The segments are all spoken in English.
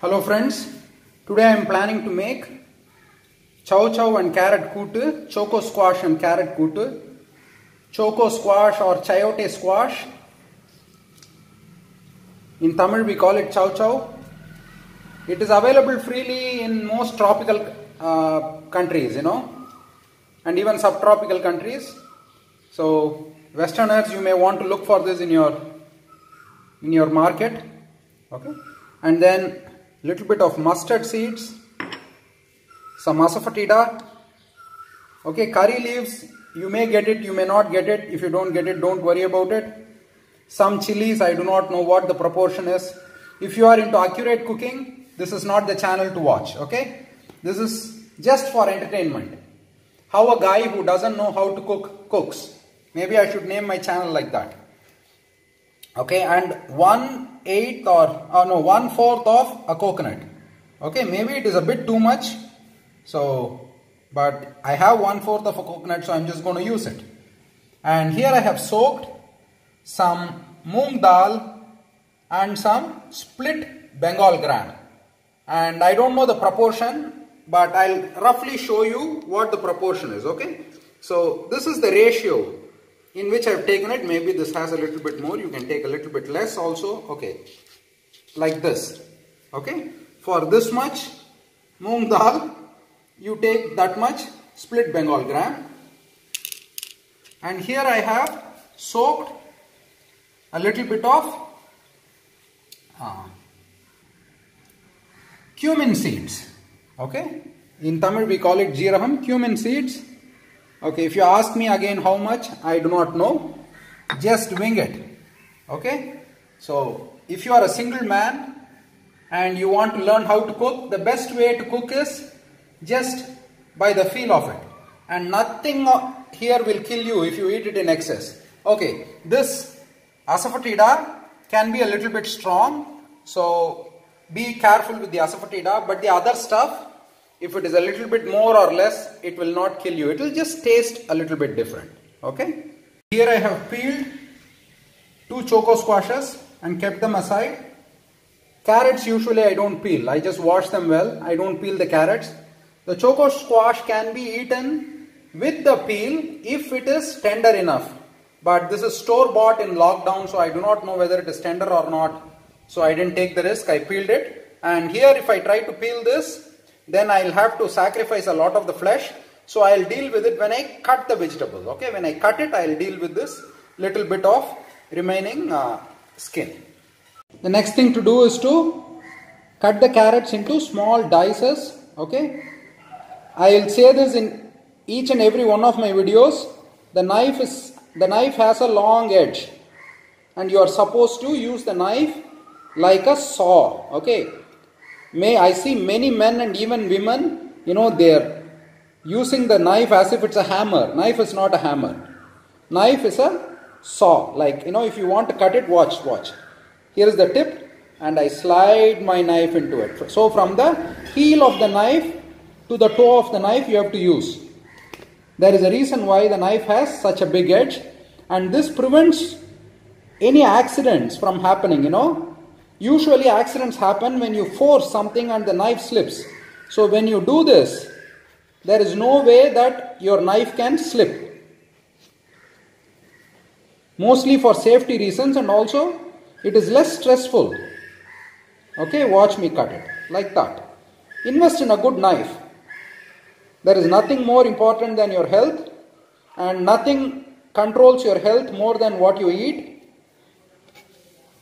Hello friends, today I am planning to make chow chow and carrot kootu, choco squash and carrot kootu, choco squash or chayote squash. In Tamil we call it chow chow. It is available freely in most tropical countries, and even subtropical countries. So Westerners, you may want to look for this in your market, okay? And then little bit of mustard seeds, some asafoetida, okay? Curry leaves, you may get it, you may not get it. If you don't get it, don't worry about it. Some chilies, I do not know what the proportion is. If you are into accurate cooking, this is not the channel to watch, okay? This is just for entertainment. How a guy who doesn't know how to cook cooks. Maybe I should name my channel like that. Okay, and 1/8 or 1/4 of a coconut. Okay, maybe it is a bit too much. So, but I have 1/4 of a coconut, so I'm just going to use it. And here I have soaked some moong dal and some split Bengal gram. And I don't know the proportion, but I'll roughly show you what the proportion is, okay? So this is the ratio in which I've taken it. Maybe this has a little bit more, you can take a little bit less also, okay? Like this, okay? For this much moong dal, you take that much split Bengal gram. And here I have soaked a little bit of cumin seeds, okay? In Tamil we call it jeeragam, cumin seeds. Okay, if you ask me again how much, I do not know. Just wing it, okay? So if you are a single man and you want to learn how to cook, the best way to cook is just by the feel of it. And nothing here will kill you if you eat it in excess. Okay, this asafoetida can be a little bit strong, so be careful with the asafoetida, but the other stuff, if it is a little bit more or less, it will not kill you. It will just taste a little bit different, okay? Here I have peeled 2 choco squashes and kept them aside. Carrots usually I don't peel, I just wash them well. I don't peel the carrots. The choco squash can be eaten with the peel if it is tender enough. But this is store bought in lockdown, so I do not know whether it is tender or not. So I didn't take the risk, I peeled it. And here if I try to peel this, then I'll have to sacrifice a lot of the flesh. So I'll deal with it when I cut the vegetables, okay? When I cut it, I'll deal with this little bit of remaining skin. The next thing to do is to cut the carrots into small dices, okay? I'll say this in each and every one of my videos. The knife has a long edge and you are supposed to use the knife like a saw, okay? I see many men and even women, they're using the knife as if it's a hammer. Knife is not a hammer. Knife is a saw. Like, if you want to cut it, watch. Here is the tip and I slide my knife into it. So from the heel of the knife to the toe of the knife, you have to use. There is a reason why the knife has such a big edge, and this prevents any accidents from happening, Usually accidents happen when you force something and the knife slips. So when you do this, there is no way that your knife can slip. Mostly for safety reasons, and also it is less stressful. Okay, watch me cut it like that. Invest in a good knife. There is nothing more important than your health, and nothing controls your health more than what you eat.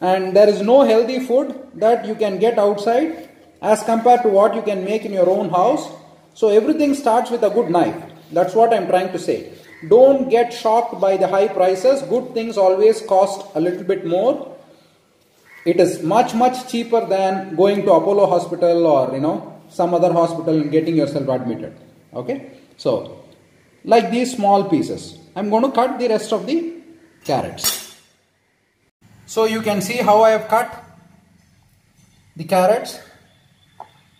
And there is no healthy food that you can get outside as compared to what you can make in your own house. So everything starts with a good knife. That's what I'm trying to say. Don't get shocked by the high prices. Good things always cost a little bit more. It is much cheaper than going to Apollo hospital or some other hospital and getting yourself admitted. Okay. So like these small pieces. I'm going to cut the rest of the carrots. So you can see how I have cut the carrots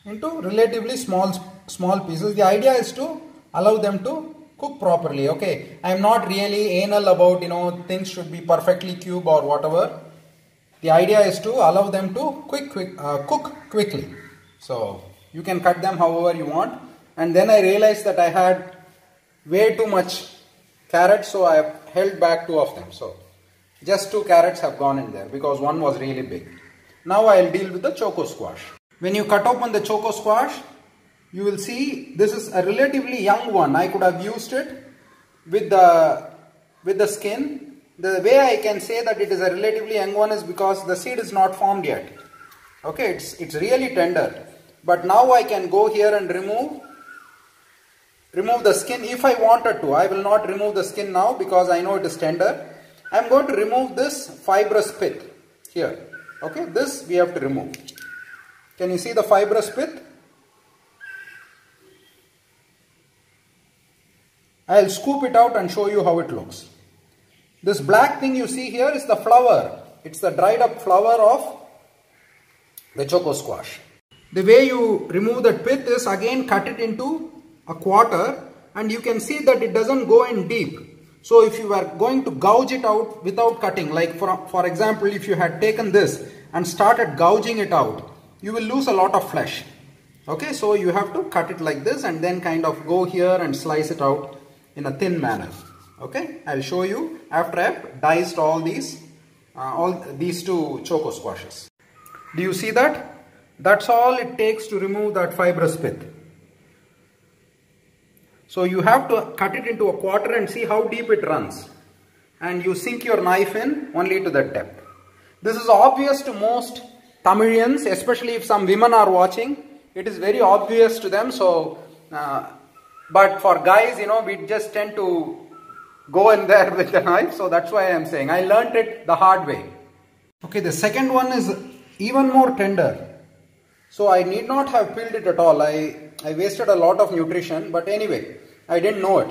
into relatively small pieces. The idea is to allow them to cook properly, okay? I am not really anal about, things should be perfectly cube or whatever. The idea is to allow them to cook quickly. So you can cut them however you want. And then I realized that I had way too much carrots, so I have held back 2 of them. So just 2 carrots have gone in there because one was really big. Now I will deal with the choco squash. When you cut open the choco squash, you will see this is a relatively young one. I could have used it with the skin. The way I can say that it is a relatively young one is because the seed is not formed yet. Okay, it's really tender. But now I can go here and remove the skin if I wanted to. I will not remove the skin now because I know it is tender. I am going to remove this fibrous pith here. Okay, this we have to remove. Can you see the fibrous pith? I will scoop it out and show you how it looks. This black thing you see here is the flower. It's the dried up flower of the choco squash. The way you remove that pith is again cut it into a quarter, and you can see that it doesn't go in deep. So if you are going to gouge it out without cutting, like for example, if you had taken this and started gouging it out, you will lose a lot of flesh. Okay, so you have to cut it like this and then kind of go here and slice it out in a thin manner. Okay, I will show you after I have diced all these 2 choco squashes. Do you see that? That's all it takes to remove that fibrous pith. So you have to cut it into a quarter and see how deep it runs. And you sink your knife in only to that depth. This is obvious to most Tamilians, especially if some women are watching. It is very obvious to them. So, but for guys, you know, we just tend to go in there with the knife. So that's why I am saying I learnt it the hard way. Okay, the second one is even more tender. So I need not have peeled it at all. I wasted a lot of nutrition, but anyway, I didn't know it.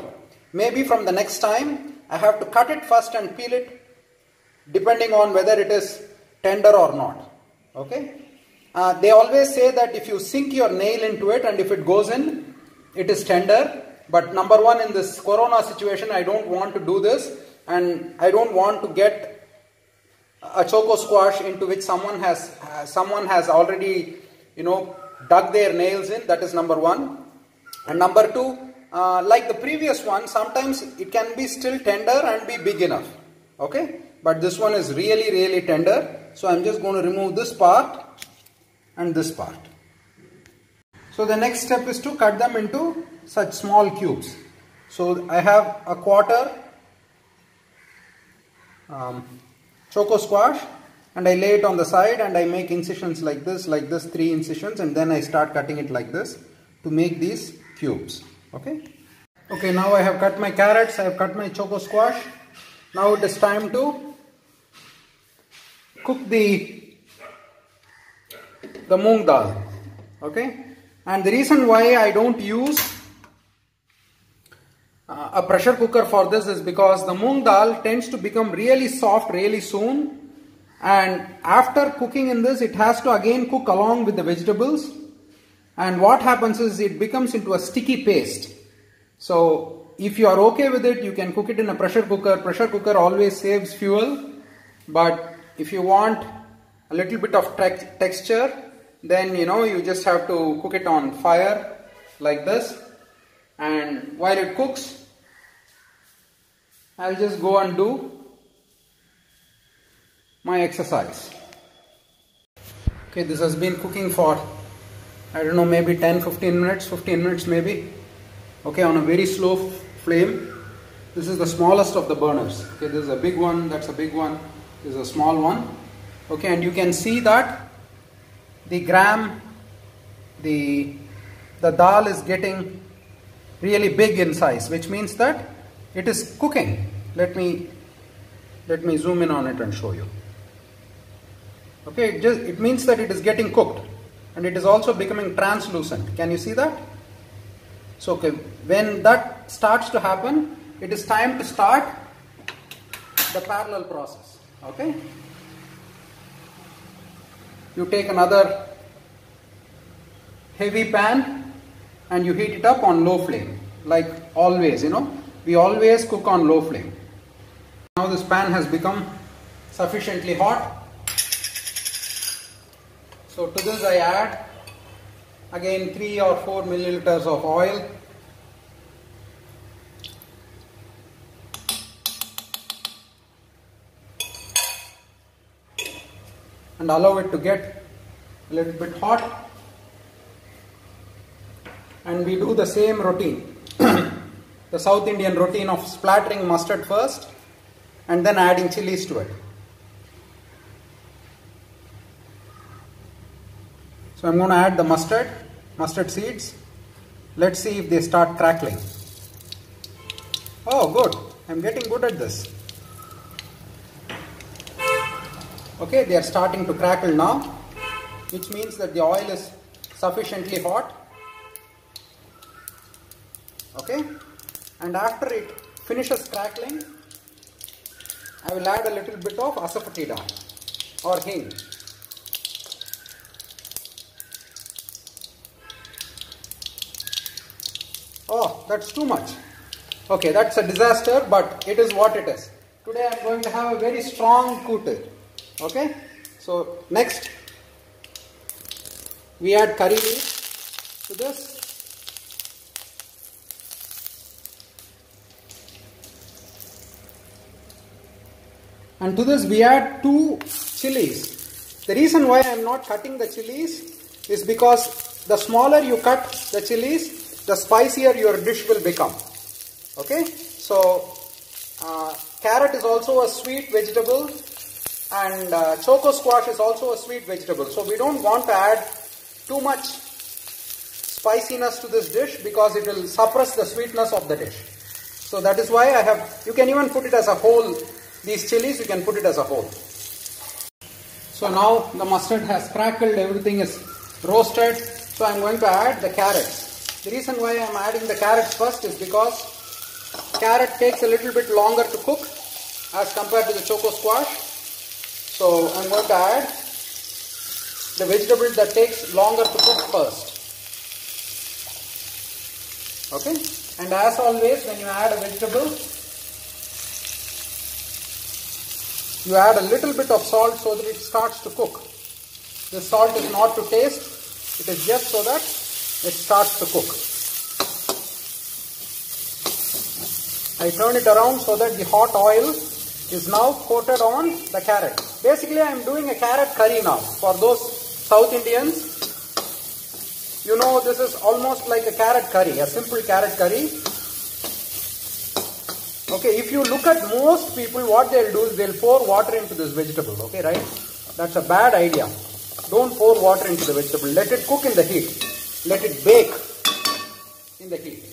Maybe from the next time, I have to cut it first and peel it, depending on whether it is tender or not. Okay? They always say that if you sink your nail into it and if it goes in, it is tender. But number one, in this corona situation, I don't want to do this, and I don't want to get a choco squash into which someone has already, you know, dug their nails in. That is number one. And number two, like the previous one, sometimes it can be still tender and be big enough. Okay, but this one is really, really tender. So I'm just going to remove this part and this part. So the next step is to cut them into such small cubes. So I have a quarter choco squash, and I lay it on the side and I make incisions like this, 3 incisions, and then I start cutting it like this to make these cubes. Okay. Okay, now I have cut my carrots, I have cut my choco squash. Now it is time to cook the moong dal. Okay. And the reason why I don't use a pressure cooker for this is because the moong dal tends to become really soft really soon. And after cooking in this, it has to again cook along with the vegetables. And what happens is it becomes into a sticky paste. So if you are okay with it, you can cook it in a pressure cooker. Pressure cooker always saves fuel. But if you want a little bit of texture, then you know you just have to cook it on fire like this. And while it cooks, I'll just go and do my exercise. Okay, this has been cooking for, I don't know, maybe 10-15 minutes, 15 minutes maybe. Okay, on a very slow flame. This is the smallest of the burners. Okay, this is a big one, that's a big one, this is a small one. Okay, and you can see that the dal is getting really big in size, which means that it is cooking. Let me zoom in on it and show you. Okay, it means that it is getting cooked, and it is also becoming translucent. Can you see that? So okay, when that starts to happen, it is time to start the parallel process. Okay, you take another heavy pan and you heat it up on low flame, like always. You know, we always cook on low flame. Now this pan has become sufficiently hot. So to this I add again 3 or 4 milliliters of oil. And allow it to get a little bit hot. And we do the same routine, the South Indian routine of splattering mustard first and then adding chilies to it. So I'm going to add the mustard seeds. Let's see if they start crackling. Oh, good. I'm getting good at this. Okay, they are starting to crackle now, which means that the oil is sufficiently hot. Okay, and after it finishes crackling, I will add a little bit of asafoetida or hing. Oh, that's too much. Okay, that's a disaster, but it is what it is. Today I am going to have a very strong kootu. Okay, so next we add curry leaves to this. And to this we add 2 chilies. The reason why I am not cutting the chilies is because the smaller you cut the chilies, the spicier your dish will become. Okay, so carrot is also a sweet vegetable, and choco squash is also a sweet vegetable. So we don't want to add too much spiciness to this dish because it will suppress the sweetness of the dish. So that is why I have, you can even put it as a whole, these chilies you can put it as a whole. So now the mustard has crackled, everything is roasted. So I am going to add the carrots. The reason why I am adding the carrots first is because carrot takes a little bit longer to cook as compared to the choco squash. So I am going to add the vegetable that takes longer to cook first. Okay, and as always when you add a vegetable, you add a little bit of salt so that it starts to cook. The salt is not to taste, it is just so that it starts to cook. I turn it around so that the hot oil is now coated on the carrot. Basically I am doing a carrot curry now. For those South Indians, you know, this is almost like a carrot curry, a simple carrot curry. Okay, if you look at most people, what they'll do is they'll pour water into this vegetable, okay, right? That's a bad idea. Don't pour water into the vegetable. Let it cook in the heat. Let it bake in the heat.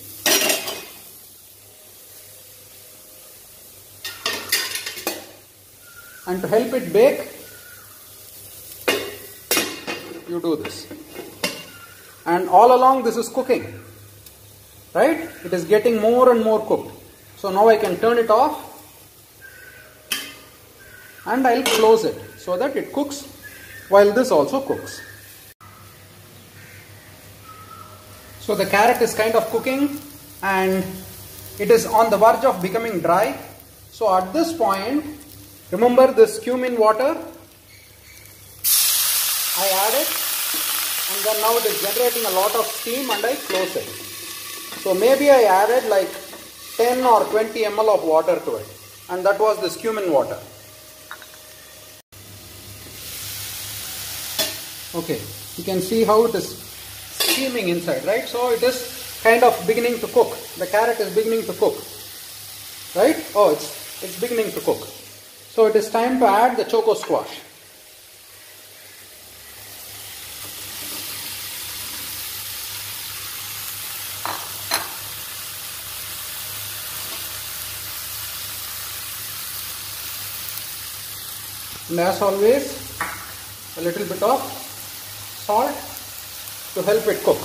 And to help it bake, you do this. And all along this is cooking, right? It is getting more and more cooked. So now I can turn it off and I'll close it so that it cooks while this also cooks. So the carrot is kind of cooking and it is on the verge of becoming dry. So at this point, remember this cumin water? I add it and then now it is generating a lot of steam and I close it. So maybe I added like 10 or 20 ml of water to it, and that was this cumin water. Okay, you can see how it is steaming inside, right? So it is kind of beginning to cook. The carrot is beginning to cook, right? Oh, it's beginning to cook. So it is time to add the choco squash. And as always, a little bit of salt to help it cook.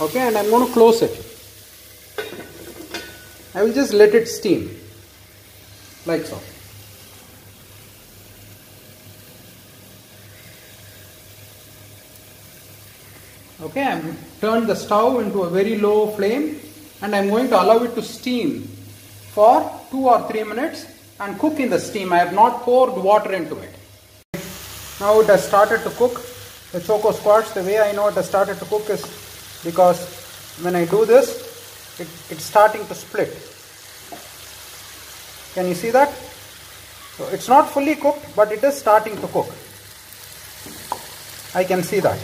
Okay, and I'm going to close it. I will just let it steam, like so. Okay, I'm turned the stove into a very low flame and I'm going to allow it to steam for 2 or 3 minutes and cook in the steam. I have not poured water into it. Now it has started to cook. The choco squash, the way I know it has started to cook is because when I do this, it's starting to split. Can you see that? So it's not fully cooked, but it is starting to cook. I can see that.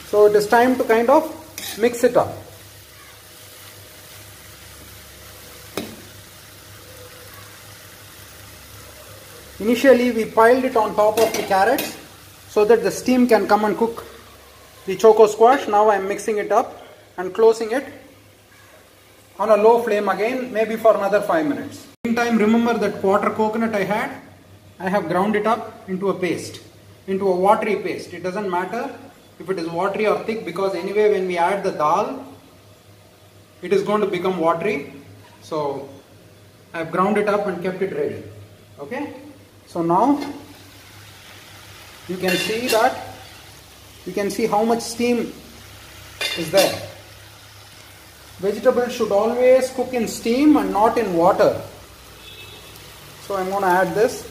So it is time to kind of mix it up. Initially we piled it on top of the carrots so that the steam can come and cook the choco squash. Now I am mixing it up and closing it on a low flame again, maybe for another 5 minutes. Meantime, remember that quarter coconut I had? I have ground it up into a paste, into a watery paste. It doesn't matter if it is watery or thick, because anyway when we add the dal, it is going to become watery. So I have ground it up and kept it ready. Okay. So now you can see that, you can see how much steam is there. Vegetables should always cook in steam and not in water. So I'm going to add this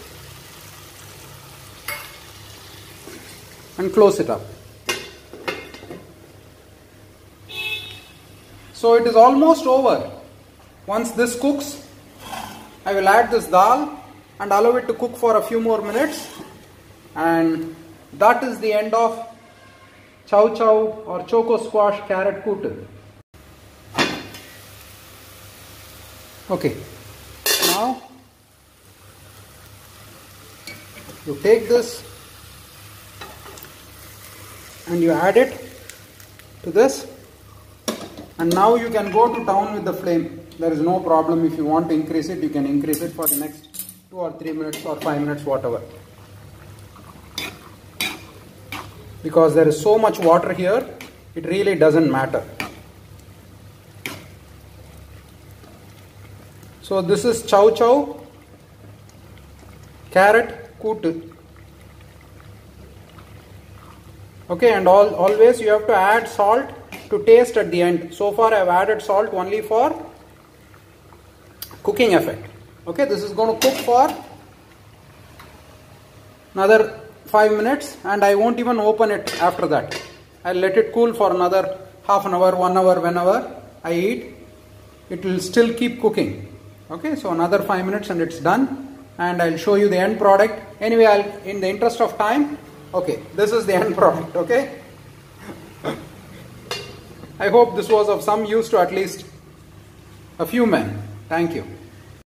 and close it up. So it is almost over. Once this cooks, I will add this dal and allow it to cook for a few more minutes, and that is the end of chow chow or choco squash carrot kootu. Okay, now you take this and you add it to this, and now you can go to town with the flame. There is no problem. If you want to increase it, you can increase it for the next 2 or 3 minutes or 5 minutes, whatever. Because there is so much water here, it really doesn't matter. So this is chow chow carrot kootu. Okay, and always you have to add salt to taste at the end. So far I have added salt only for cooking effect. Okay, this is going to cook for another 5 minutes, and I won't even open it after that. I'll let it cool for another half an hour, 1 hour, whenever I eat. It will still keep cooking. Okay, so another 5 minutes and it's done, and I'll show you the end product. Anyway, in the interest of time, okay, this is the end product. Okay, I hope this was of some use to at least a few men. Thank you.